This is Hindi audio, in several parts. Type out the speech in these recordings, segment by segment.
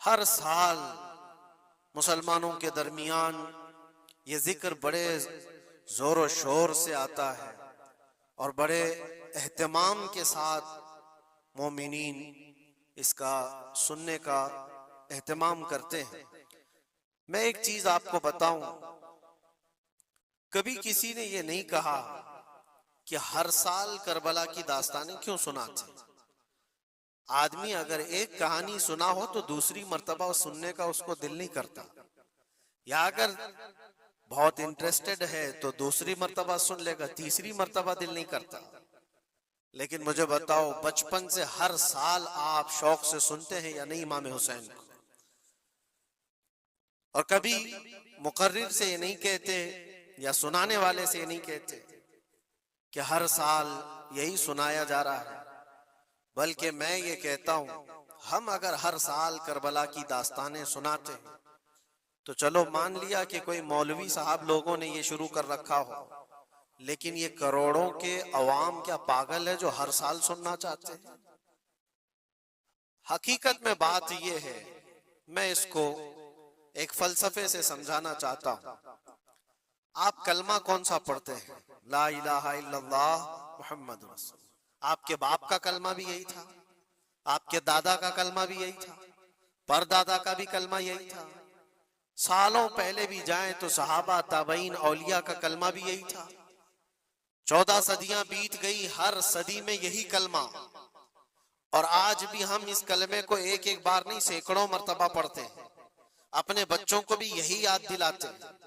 हर साल मुसलमानों के दरमियान ये जिक्र बड़े जोर शोर से आता है और बड़े एहतमाम के साथ मोमिनीन इसका सुनने का एहतमाम करते हैं। मैं एक चीज आपको बताऊं, कभी किसी ने ये नहीं कहा कि हर साल करबला की दास्तानें क्यों सुनाते। आदमी अगर एक कहानी सुना हो तो दूसरी मर्तबा सुनने का उसको दिल नहीं करता, या अगर बहुत इंटरेस्टेड है तो दूसरी मर्तबा सुन लेगा, तीसरी मर्तबा दिल नहीं करता। लेकिन मुझे बताओ, बचपन से हर साल आप शौक से सुनते हैं या नहीं इमाम हुसैन को? और कभी मुकर्रिर से ये नहीं कहते या सुनाने वाले से ये नहीं कहते कि हर साल यही सुनाया जा रहा है, बल्कि मैं ये कहता हूं, हम अगर हर साल करबला की दास्तानें सुनाते हैं तो चलो मान लिया कि कोई मौलवी साहब लोगों ने ये शुरू कर रखा हो, लेकिन ये करोड़ों के अवाम क्या पागल है जो हर साल सुनना चाहते हैं? हकीकत में बात ये है, मैं इसको एक फलसफे से समझाना चाहता हूं। आप कलमा कौन सा पढ़ते हैं? ला इलाहा इल्लल्लाह मुहम्मद रसूल। आपके बाप का कलमा भी यही था, आपके दादा का कलमा भी यही था, परदादा का भी कलमा यही था। सालों पहले भी जाएं तो सहाबा ताबईन औलिया का कलमा भी यही था। 14 सदियां बीत गई, हर सदी में यही कलमा, और आज भी हम इस कलमे को एक एक बार नहीं सैकड़ों मर्तबा पढ़ते हैं, अपने बच्चों को भी यही याद दिलाते हैं।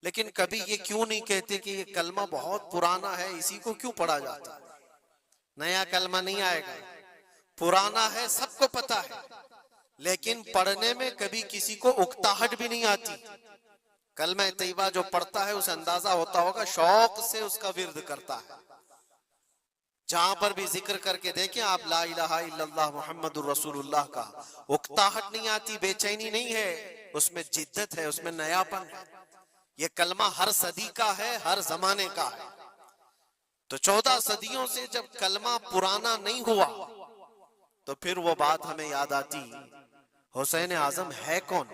लेकिन कभी ये क्यों नहीं कहते कि ये कलमा बहुत पुराना है, इसी को क्यों पढ़ा जाता है? नया कलमा नहीं आएगा, पुराना है सबको पता है, लेकिन पढ़ने में कभी किसी को उकताहट भी नहीं आती। कलमा तैयबा जो पढ़ता है उसे अंदाजा होता होगा, शौक से उसका विर्द करता है। जहां पर भी जिक्र करके देखें आप ला इलाहा इल्लल्लाह मुहम्मदुर रसूलुल्लाह का, उकताहट नहीं आती, बेचैनी नहीं है, उसमें जिद्दत है, उसमें नयापन है। ये कलमा हर सदी का है, हर जमाने का है। तो 14 सदियों से जब कलमा पुराना नहीं हुआ तो फिर वो बात हमें याद आती, हुसैन आजम है कौन,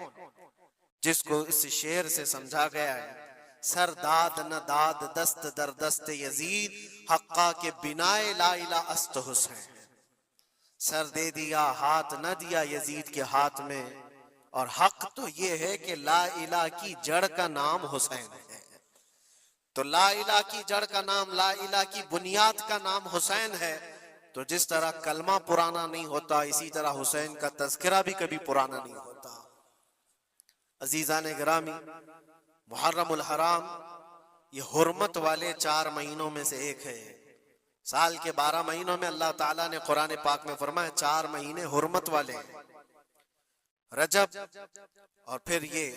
जिसको इस शेर से समझा गया है, सर दाद न दाद दस्त दर दस्त यजीद, हक्का के बिनाए ला इला अस्त हुसैन। सर दे दिया हाथ न दिया यजीद के हाथ में, और हक तो ये है कि ला इला की जड़ का नाम हुसैन है। तो ला इला की जड़ का नाम, ला इला की बुनियाद का नाम हुसैन है। तो जिस तरह कलमा पुराना नहीं होता, इसी तरह हुसैन का तज़किरा भी कभी पुराना नहीं होता। अजीजान गिरामी, मुहर्रमुल हराम ये हुर्मत वाले 4 महीनों में से एक है। साल के 12 महीनों में अल्लाह ताला ने कुरान पाक में फरमाया 4 महीने हुर्मत वाले हैं, रजब और फिर ये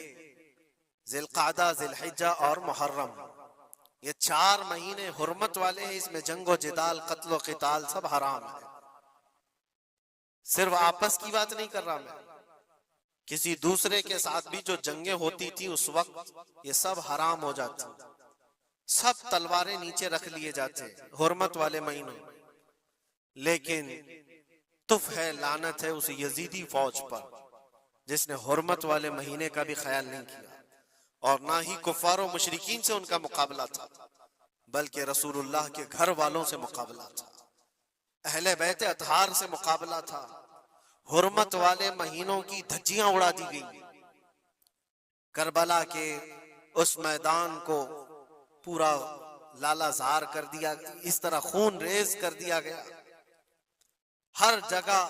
जिलकादा, जिलहिज्जा और मुहर्रम, ये 4 महीने हुर्मत वाले हैं। इसमें जंगो जिदाल, कत्ल क़िताल सब हराम है। सिर्फ आपस की बात नहीं कर रहा मैं, किसी दूसरे के साथ भी जो जंगें होती थी उस वक्त ये सब हराम हो जाती, सब तलवारें नीचे रख लिए जाते हुर्मत वाले महीनों। लेकिन तुफ है, लानत है उस यजीदी फौज पर जिसने हुर्मत वाले महीने का भी ख्याल नहीं किया, और ना ही कुफार और मुशरिकीन से उनका मुकाबला था, बल्कि रसूलुल्लाह के घर वालों से मुकाबला था, अहले बैत अतहार से मुकाबला था। हुर्मत वाले महीनों की धज्जियां उड़ा दी गई, करबला के उस मैदान को पूरा लालाजार कर दिया, इस तरह खून रेज कर दिया गया। हर जगह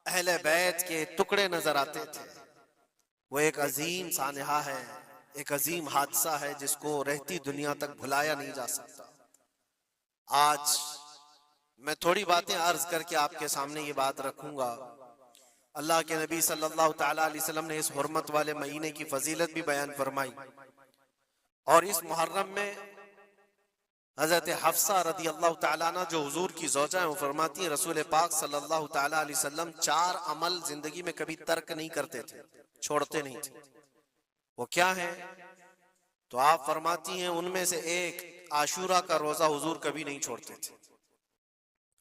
अहले बैत के टुकड़े नजर आते थे। वो एक अजीम सानहा है, एक अजीम हादसा है जिसको रहती दुनिया तक भुलाया नहीं जा सकता। आज मैं थोड़ी बातें अर्ज करके आपके सामने ये बात रखूंगा। अल्लाह के नबी सल्लल्लाहु तआला अलैहि वसल्लम ने इस हुर्मत वाले महीने की फजीलत भी बयान फरमाई, और इस मुहर्रम में हजरत हफ्सा रदी अल्लाह तआला अन्हा जो हुजूर की ज़ौजा है, वो फरमाती है रसूल पाक सल्लल्लाहु तआला अलैहि वसल्लम 4 अमल जिंदगी में कभी तर्क नहीं करते थे, छोड़ते नहीं थे। वो क्या है? तो आप फरमाती हैं उनमें से एक आशूरा का रोजा हुजूर कभी नहीं छोड़ते थे।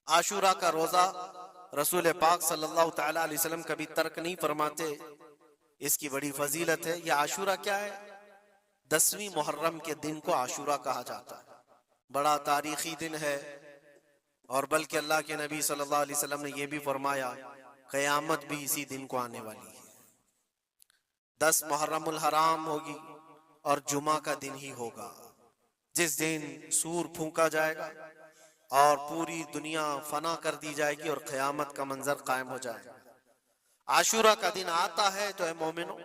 आशूरा का रोजा रसूल पाक सल्लल्लाहु तआला अलैहि वसल्लम कभी तर्क नहीं फरमाते। इसकी बड़ी फजीलत है। यह आशूरा क्या है? 10वीं मुहर्रम के दिन को आशूरा कहा जाता है। बड़ा तारीखी दिन है। और बल्कि अल्लाह के नबी सल्लल्लाहु अलैहि वसल्लम ने यह भी फरमाया, क़यामत भी इसी दिन को आने वाली है। 10 मुहर्रमुल हराम होगी और जुमा का दिन ही होगा, जिस दिन सूर फूंका जाएगा और पूरी दुनिया फना कर दी जाएगी और क़यामत का मंजर कायम हो जाएगा। आशूरा का दिन आता है तो ऐ मोमिनो,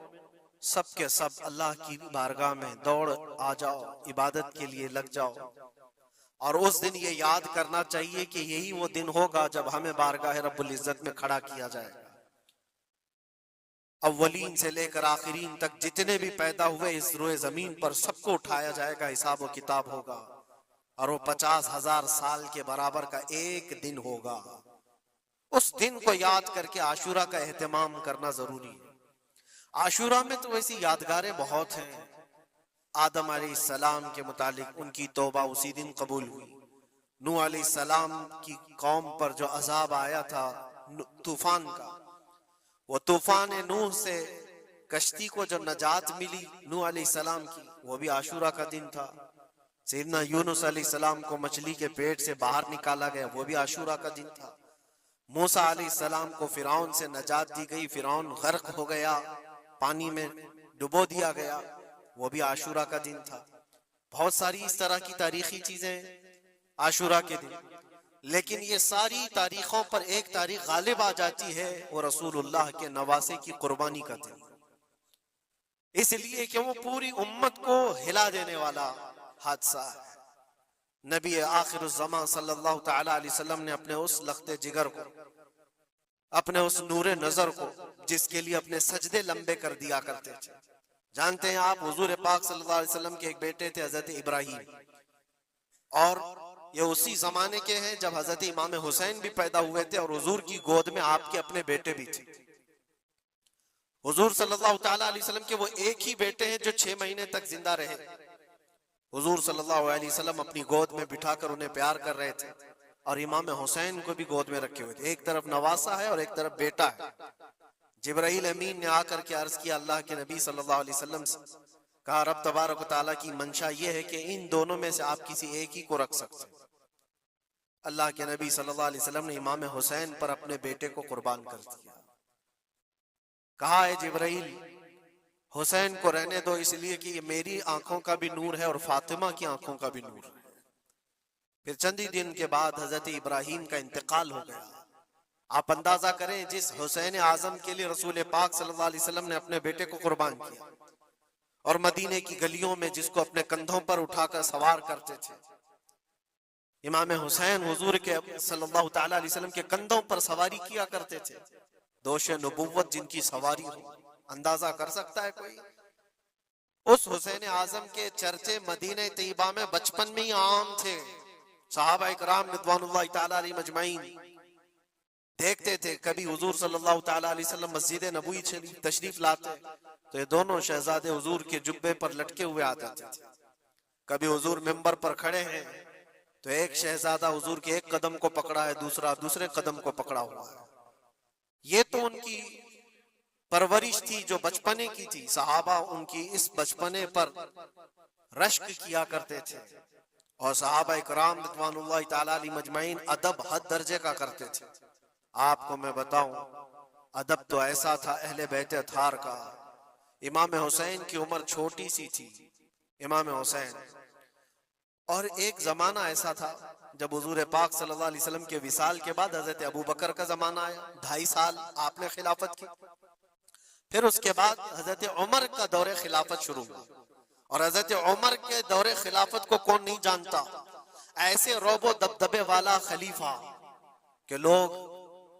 सब के सब अल्लाह की बारगाह में दौड़ आ जाओ, इबादत के लिए लग जाओ। और उस दिन ये याद करना चाहिए कि यही वो दिन होगा जब हमें बारगाह रब्बुल इज्जत में खड़ा किया जाएगा। अव्वलीन से लेकर आखिरीन तक जितने भी पैदा हुए इस रोए जमीन पर, सबको उठाया जाएगा, हिसाब व किताब होगा। और वो 50,000 साल के बराबर का एक दिन होगा। उस दिन को याद करके आशूरा का एहतमाम करना जरूरी है। आशूरा में तो वैसी यादगारें बहुत हैं। आदम अलैहिस्सलाम के मुतालिक उनकी तौबा उसी दिन कबूल हुई। नूह अलैहिस्सलाम की कौम पर जो अजाब आया था तूफान का, वो तूफान नूह से कश्ती को जो नजात मिली नूह अलैहिस्सलाम की, वो भी आशूरा का दिन था। सैयदना यूनुस अलैहिस्सलाम को मछली के पेट से बाहर निकाला गया, वो भी आशूरा का दिन था। मूसा अलैहिस्सलाम को फिरौन से नजात दी गई, फिरौन गर्क हो गया, पानी में डुबो दिया गया, वो भी आशूरा का दिन था। बहुत सारी इस तरह की तारीखी चीजें आशूरा के दिन। लेकिन ये सारी तारीखों पर एक तारीख गालिब आ जाती है, वो रसूलुल्लाह के नवासे की कुर्बानी का दिन। इसलिए कि वो पूरी उम्मत को हिला देने वाला हादसा है। नबी आखिर ज़मां सल्लल्लाहु तआला अलैहि वसल्लम ने अपने उस लख्ते जिगर को, अपने उस नूरे नजर को, जिसके लिए अपने सजदे लंबे कर दिया करते थे। जानते हैं आप, हुजूर पाक सल्लल्लाहु अलैहि वसल्लम के एक बेटे थे हजरत इब्राहिम, और ये उसी जमाने के हैं जब हजरत इमाम हुसैन भी पैदा हुए थे और हुजूर की गोद में आपके अपने बेटे भी थे। हुजूर सल्लल्लाहु तआला अलैहि वसल्लम के वो एक ही बेटे हैं जो 6 महीने तक जिंदा रहे। हुजूर सल्लल्लाहु अलैहि वसल्लम अपनी गोद में बिठाकर उन्हें प्यार कर रहे थे और इमाम हुसैन को भी गोद में रखे हुए थे। एक तरफ नवासा है और एक तरफ बेटा है। जिब्राइल अमीन ने आकर के अर्ज किया अल्लाह के नबी सल्लल्लाहु अलैहि वसल्लम से, कहा रब तबारक व तआला की मंशा ये है कि इन दोनों में से आप किसी एक ही को रख सकते हैं। अल्लाह के नबी सल्लल्लाहु अलैहि वसल्लम ने इमाम हुसैन पर अपने बेटे को कुर्बान कर दिया। कहा है जिब्राइल, हुसैन को रहने दो, इसलिए कि ये मेरी आंखों का भी नूर है और फातिमा की आंखों का भी नूर है। फिर चंद ही दिन के बाद हजरत इब्राहिम का इंतकाल हो गया। आप अंदाजा करें, जिस हुसैन आजम के लिए रसूल पाक सल्लल्लाहु अलैहि वसल्लम ने अपने बेटे को कुर्बान किया और मदीने की गलियों में जिसको अपने कंधों पर उठाकर सवार करते थे, इमाम हुसैन हुजूर के सल्लल्लाहु तआला अलैहि वसल्लम के कंधों पर सवारी किया करते थे। दोष नबुव्वत जिनकी सवारी हो, अंदाजा कर सकता है कोई? उस हुसैन आजम के चर्चे मदीने तैयबा में बचपन में ही आम थे। सहाबा इकराम रिज़वानुल्लाहि तआला अलैहिम अजमईन देखते थे, कभी हुजूर सल्लल्लाहु तआला अलैहि वसल्लम मस्जिद नबवी तशरीफ लाते तो ये दोनों शहजादे हुजूर के जुब्बे पर लटके हुए आते थे। कभी हुजूर मिंबर पर खड़े हैं तो एक शहजादा हुजूर के एक कदम को पकड़ा है, दूसरा दूसरे कदम को पकड़ा हुआ है। ये तो उनकी परवरिश थी जो बचपने की थी। सहाबा उनकी इस बचपने पर रश्क किया करते थे और सहाबा इकराम रिज़वानुल्लाहि तआला अलैहिम अजमईन अदब हद दर्जे का करते थे। आपको मैं बताऊं, अदब तो ऐसा था अहले बैत अतहार का। इमाम हुसैन की उम्र छोटी सी थी, इमाम हुसैन, और एक जमाना ऐसा था जब हुजूर पाक सल्लल्लाहु अलैहि वसल्लम के विसाल के बाद हजरत अबू बकर का जमाना आया। 2.5 साल आपने खिलाफत की। फिर उसके बाद हजरत उमर का दौरे खिलाफत शुरू हुआ और हजरत उमर के दौरे खिलाफत को कौन नहीं जानता। ऐसे रोबो दबदबे वाला खलीफा के लोग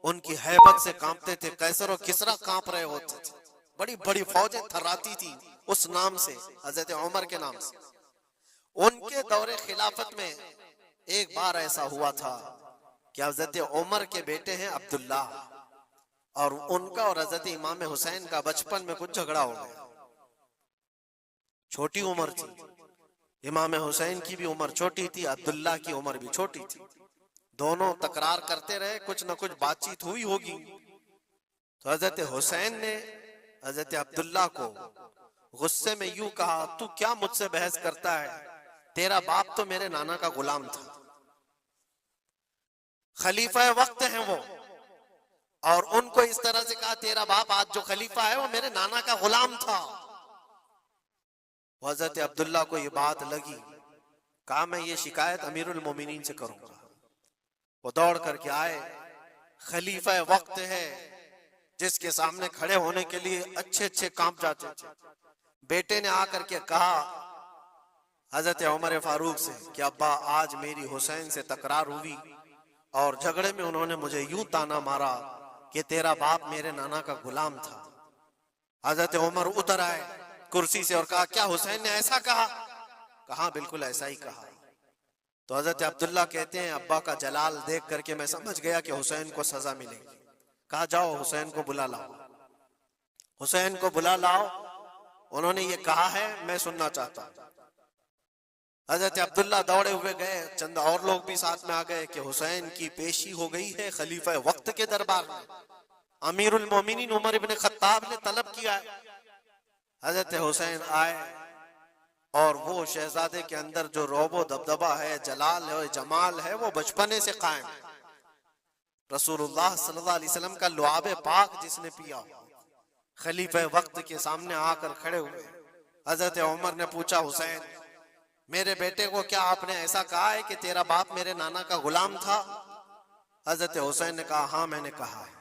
उनकी हैबत से कांपते थे। कैसर और किसरा कांप रहे होते थे। बड़ी बड़ी फौजें थर्राती थी उस नाम से, हजरत उमर के नाम से। उनके दौरे खिलाफत में एक बार ऐसा हुआ था कि हजरत उमर के बेटे हैं अब्दुल्ला, और उनका और हजरत इमाम हुसैन का बचपन में कुछ झगड़ा हो गया। छोटी उम्र थी, इमाम हुसैन की भी उम्र छोटी थी, अब्दुल्ला की उम्र भी छोटी थी। दोनों तकरार करते रहे, कुछ न कुछ बातचीत हुई होगी। तो हजरत हुसैन ने हजरत अब्दुल्ला को गुस्से में यूं कहा, तू क्या मुझसे बहस करता है? तेरा बाप तो मेरे नाना का गुलाम था, खलीफा वक्त हैं वो, और उनको इस तरह से कहा तेरा बाप आज जो खलीफा है वो मेरे नाना का गुलाम था। हजरत अब्दुल्ला को ये बात लगी, कहा मैं ये शिकायत अमीरुल मोमिनीन से करूंगा। वो दौड़ करके आए, खलीफा वक्त है जिसके सामने खड़े होने के लिए अच्छे अच्छे कांप जाते थे। बेटे ने आकर के कहा हजरत उमर फारूक से कि अब्बा आज मेरी हुसैन से तकरार हुई और झगड़े में उन्होंने मुझे यूं ताना मारा कि तेरा बाप मेरे नाना का गुलाम था। हजरत उमर उतर आए कुर्सी से और कहा, क्या हुसैन ने ऐसा कहा? कहा बिल्कुल ऐसा ही कहा। तो हजरत अब्दुल्ला कहते हैं, अब्बा का जलाल देख करके मैं समझ गया कि हुसैन को सजा मिलेगी। कहा जाओ हुसैन को बुला लाओ, हुसैन को बुला लाओ, उन्होंने ये कहा है मैं सुनना चाहता हूं। हजरत अब्दुल्ला दौड़े हुए गए, चंद और लोग भी साथ में आ गए कि हुसैन की पेशी हो गई है खलीफा वक्त के दरबार में। अमीरुल मोमिनीन उमर इब्न खत्ताब ने तलब किया है। हजरत हुसैन आए और वो शहजादे के अंदर जो रोबो दबदबा है, जलाल है, जमाल है, वो बचपने से कायम है। रसूलुल्लाह सल्लल्लाहु अलैहि वसल्लम का लुआबे पाक जिसने पिया, खलीफा वक्त के सामने आकर खड़े हुए। हजरत उमर ने पूछा, हुसैन मेरे बेटे को क्या आपने ऐसा कहा है कि तेरा बाप मेरे नाना का गुलाम था? हजरत हुसैन ने कहा, हाँ मैंने कहा है।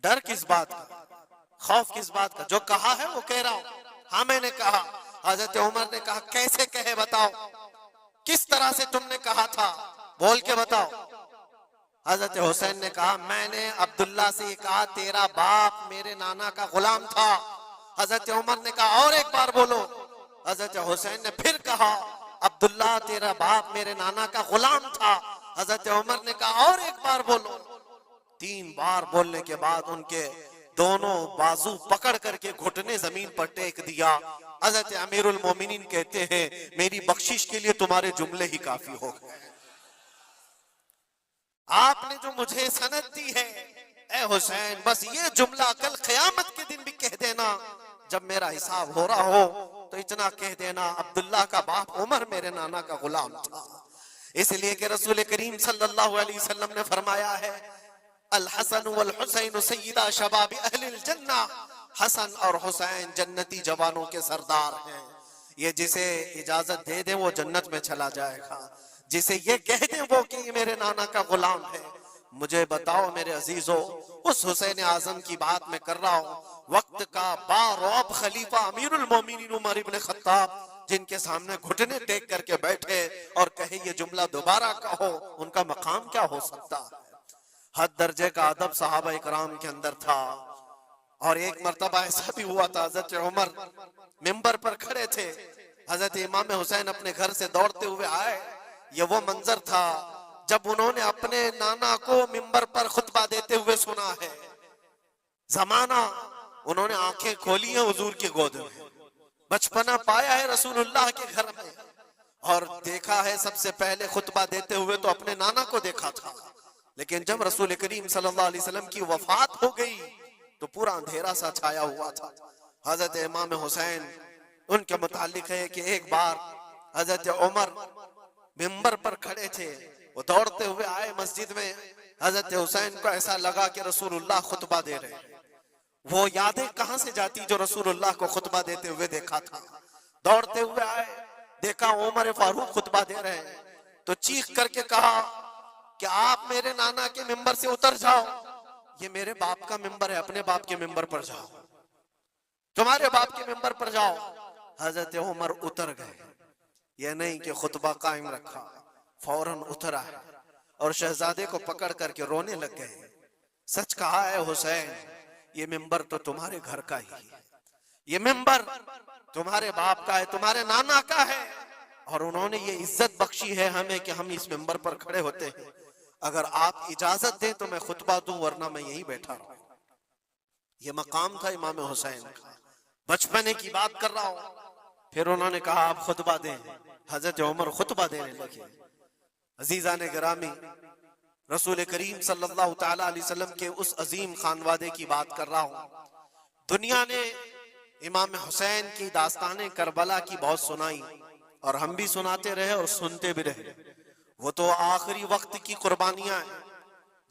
डर किस बात का, खौफ किस बात का? जो कहा है वो कह रहा हूं, हाँ मैंने कहा। हजरत उमर ने कहा, कैसे कहे बताओ, किस तरह से तुमने कहा था, बोल के बताओ। हजरत हुसैन ने कहा, मैंने अब्दुल्ला से ये कहा तेरा बाप मेरे नाना का गुलाम था। हजरत उमर ने कहा, और एक बार बोलो। हजरत हुसैन ने फिर कहा, अब्दुल्ला तेरा बाप मेरे नाना का गुलाम था। हजरत उमर ने कहा, और एक बार बोलो। 3 बार बोलने के बाद उनके दोनों बाजू पकड़ करके घुटने जमीन पर टेक दिया। हजरत अमीरुल मोमिनीन कहते हैं, मेरी बख्शिश के लिए तुम्हारे जुमले ही काफी हो गए। आपने जो मुझे सनद दी है ए हुसैन, बस ये जुमला कल क़यामत के दिन भी कह देना, जब मेरा हिसाब हो रहा हो तो इतना कह देना, अब्दुल्ला का बाप उमर मेरे नाना का गुलाम था। इसलिए कि रसूल करीम सल्लल्लाहु अलैहि वसल्लम ने फरमाया है, अल हसन वल हुसैन सय्यदा शबाब अहलिल जन्ना, हसन और हुसैन जन्नती जवानों के सरदार हैं। ये जिसे इजाजत दे दे वो जन्नत में चला जाएगा, जिसे ये कह दे वो कि ये मेरे नाना का गुलाम है। मुझे बताओ मेरे अजीजों, उस हुसैन आजम की बात मैं कर रहा हूँ, वक्त का बारौब खलीफा अमीरुल मोमिनीन उमर इब्न खत्ताब, जिनके सामने घुटने टेक करके बैठे और कहे ये जुमला दोबारा कहो, उनका मकाम क्या हो सकता है? हद दर्जे का अदब सहाबा इकराम के अंदर था। और एक मर्तबा ऐसा भी हुआ था, हजरत उमर मिंबर पर खड़े थे, हजरत इमाम हुसैन अपने घर से दौड़ते हुए आए। ये वो मंजर था जब उन्होंने अपने नाना को मिंबर पर खुतबा देते हुए सुना है। जमाना उन्होंने आंखें खोली हैं हुजूर की गोद में, बचपना पाया है रसूलुल्लाह के घर में, और देखा है सबसे पहले खुतबा देते हुए तो अपने नाना को देखा था। लेकिन जब रसूल करीम सल्लल्लाहु अलैहि वसल्लम की वफात हो गई तो पूरा अंधेरा सा छाया हुआ था। हजरत इमाम हुसैन, उनके मुतालिक है कि एक बार हजरत उमर मिंबर पर खड़े थे, वो दौड़ते हुए आए मस्जिद में। हजरत हुसैन को ऐसा लगा कि रसूलुल्लाह खुतबा दे रहे हैं। वो यादें कहां से जाती जो रसूलुल्लाह को खुतबा देते हुए देखा था। दौड़ते हुए आए, देखा उमर फारूक खुतबा दे रहे हैं, तो चीख करके कहा कि आप मेरे नाना के मिंबर से उतर जाओ, ये मेरे बाप का मिंबर है, अपने बाप के मिंबर पर जाओ, तुम्हारे बाप के मिंबर पर जाओ। हजरत उमर उतर गए, ये नहीं कि खुतबा कायम रखा, फौरन उतर आए और शहजादे को पकड़ करके रोने लग गए। सच कहा है हुसैन, ये मिंबर तो तुम्हारे घर का ही है, ये मिंबर तुम्हारे बाप का है, तुम्हारे नाना का है, और उन्होंने ये इज्जत बख्शी है हमें कि हम इस मिंबर पर खड़े होते हैं। अगर आप इजाजत दें तो मैं खुतबा दूं, वरना मैं यहीं बैठा रहूं। ये मकाम था इमाम हुसैन का, बचपने की बात कर रहा हूं। फिर उन्होंने कहा आप खुतबा दें। हजरत उमर खुतबा देने लगे। अजीजा ने गिरामी, रसूल करीम सल्लल्लाहु ताला अलैहि वसल्लम के उस अजीम खानवादे की बात कर रहा हूं। दुनिया ने इमाम हुसैन की दास्ताने करबला की बहुत सुनाई और हम भी सुनाते रहे और सुनते भी रहे। वो तो आखिरी वक्त की कुर्बानियां हैं।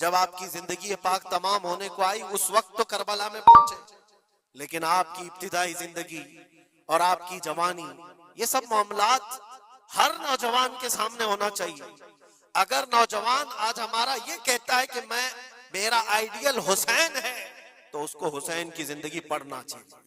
जब आपकी जिंदगी पाक तमाम होने को आई उस वक्त तो करबला में पहुंचे, लेकिन आपकी इब्तिदाई जिंदगी और आपकी जवानी, ये सब मामलात हर नौजवान के सामने होना चाहिए। अगर नौजवान आज हमारा ये कहता है कि मेरा आइडियल हुसैन है, तो उसको हुसैन की जिंदगी पढ़ना चाहिए।